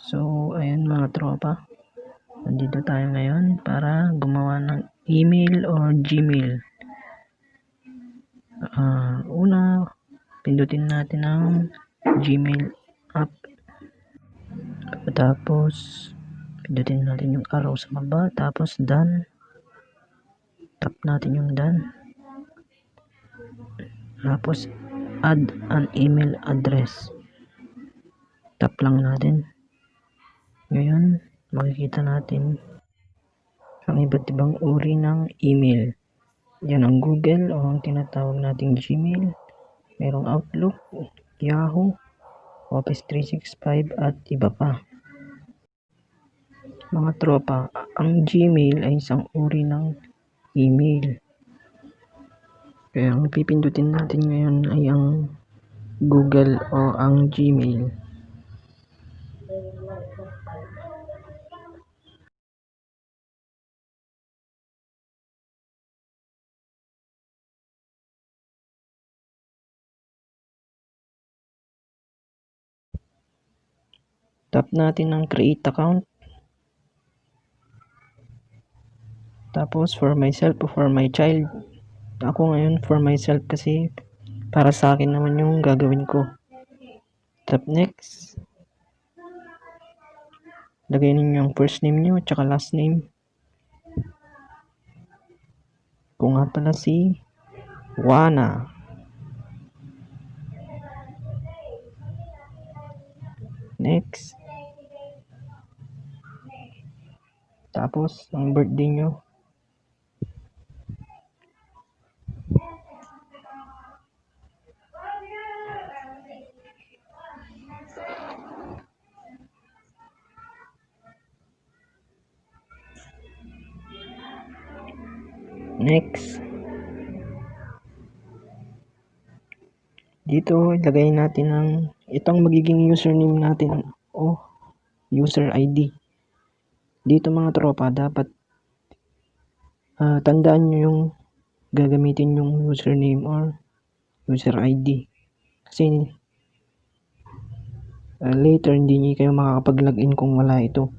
So, ayun mga tropa. Nandito tayo ngayon para gumawa ng email or Gmail. Una, pindutin natin ang Gmail app. Tapos, pindutin natin yung arrow sa baba. Tapos, done. Tap natin yung done. Tapos, add an email address. Tap lang natin. Ngayon, makikita natin ang iba't ibang uri ng email. Yan ang Google o ang tinatawag nating Gmail. Merong Outlook, Yahoo, Office 365 at iba pa. Mga tropa, ang Gmail ay isang uri ng email. Kaya ang pipindutin natin ngayon ay ang Google o ang Gmail. Tap natin ang create account. Tapos for myself o for my child. Ako ngayon for myself kasi para sa akin naman yung gagawin ko. Tap next. Lagay ninyo yung first name nyo at saka last name. Kung nga pala si Wana. Next. Tapos ang birthday nyo. Next. Dito ilagay natin ang itong magiging username natin o user ID. Dito mga tropa dapat tandaan nyo yung gagamitin yung username or user ID. Kasi later hindi nyo kayo makakapag-login kung wala ito.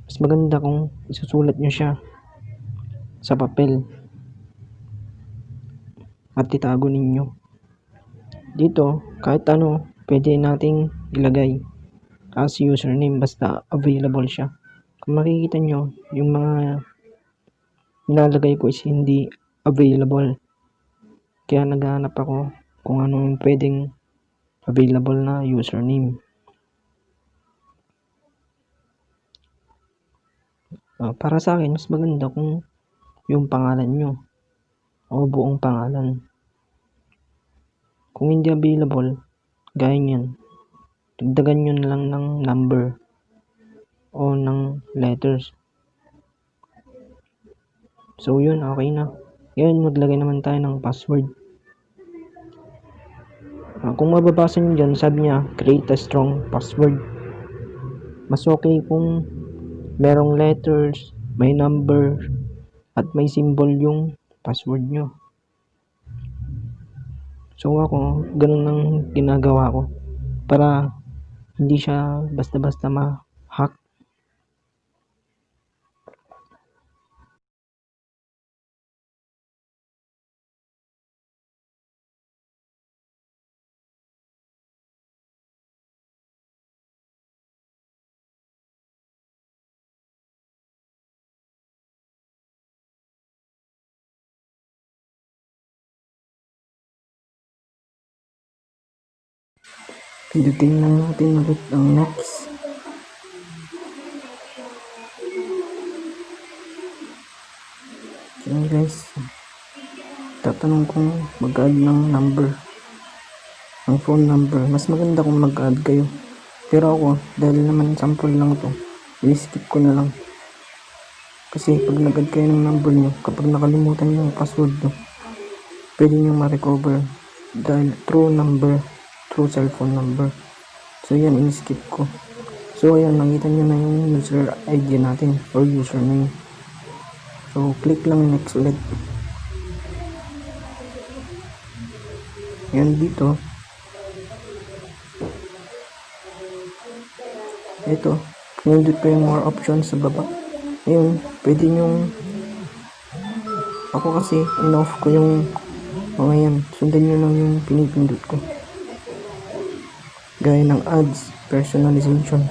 Mas maganda kung isusulat nyo siya sa papel at itago ninyo. Dito kahit ano pwede nating ilagay as username basta available siya. Kung makikita nyo yung mga nilalagay ko is hindi available, kaya naghahanap ako kung ano yung pwedeng available na username. Para sa akin mas maganda kung yung pangalan nyo o buong pangalan. Kung hindi available, gaya nyan, dagdagan nyo na lang ng number o ng letters. So yun, okay na. Ngayon maglagay naman tayo ng password. Kung mababasa nyo dyan, sabi niya create a strong password. Mas okay kung merong letters, may number at may symbol yung password nyo. So ako, ganun ang ginagawa ko para hindi siya basta-basta ma-hack. Pindutin lang natin ulit ang next. So guys, tatanong kung mag-add ng number, ang phone number. Mas maganda kung mag-add kayo, pero ako dahil naman sample lang to, i-skip ko na lang. Kasi pag nag-add kayo ng number nyo, kapag nakalimutan nyo yung password nyo, pwede nyo ma-recover dahil through cellphone number. So yan, in-skip ko. So ayan, nakita nyo na yung user ID natin or username. So click lang next ulit. Yan dito. Ito, pinindot ko yung more options sa baba. Ayun, pwede nyong, ako kasi in-off ko yung mga yan. Sundan nyo lang yung pinipindot ko. Gaya ng ads, personalization.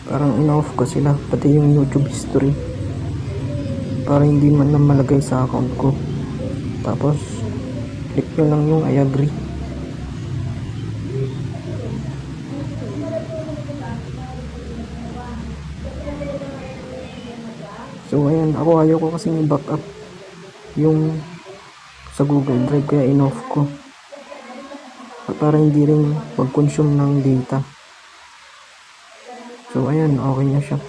Parang in-off ko sila, pati yung YouTube history. Para hindi man lang malagay sa account ko. Tapos, click nyo lang yung I agree. So ayan, ayaw ko kasi i-backup yung sa Google Drive, kaya in-off ko para hindi rin mag-consume ng data. So ayan, okay na siya.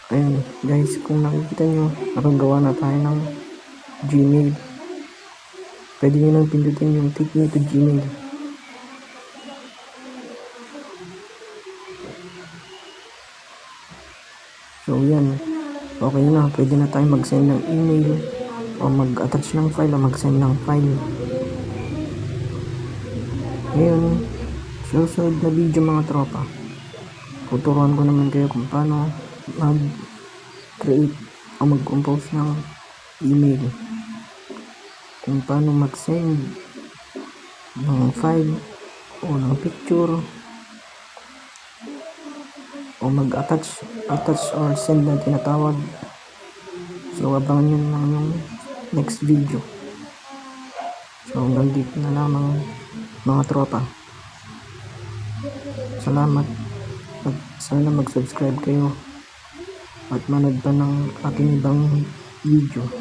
Ayan guys, kung nakikita nyo, nakagawa na tayo ng Gmail. Pwede nyo nang pindutin yung take me to Gmail. So yan, okay na, pwede na tayo mag-send ng email o mag-attach ng file o mag-send ng file. Ngayon, susunod na video mga tropa, tuturuan ko naman kayo kung paano mag-create o mag-compose ng email, kung paano mag-send ng file o ng picture o mag-attach or send na tinatawag. So abangan nyo lang yung next video. So hanggang dito na lamang mga tropa. Salamat at sana mag-subscribe kayo at manood pa ng aking ibang video.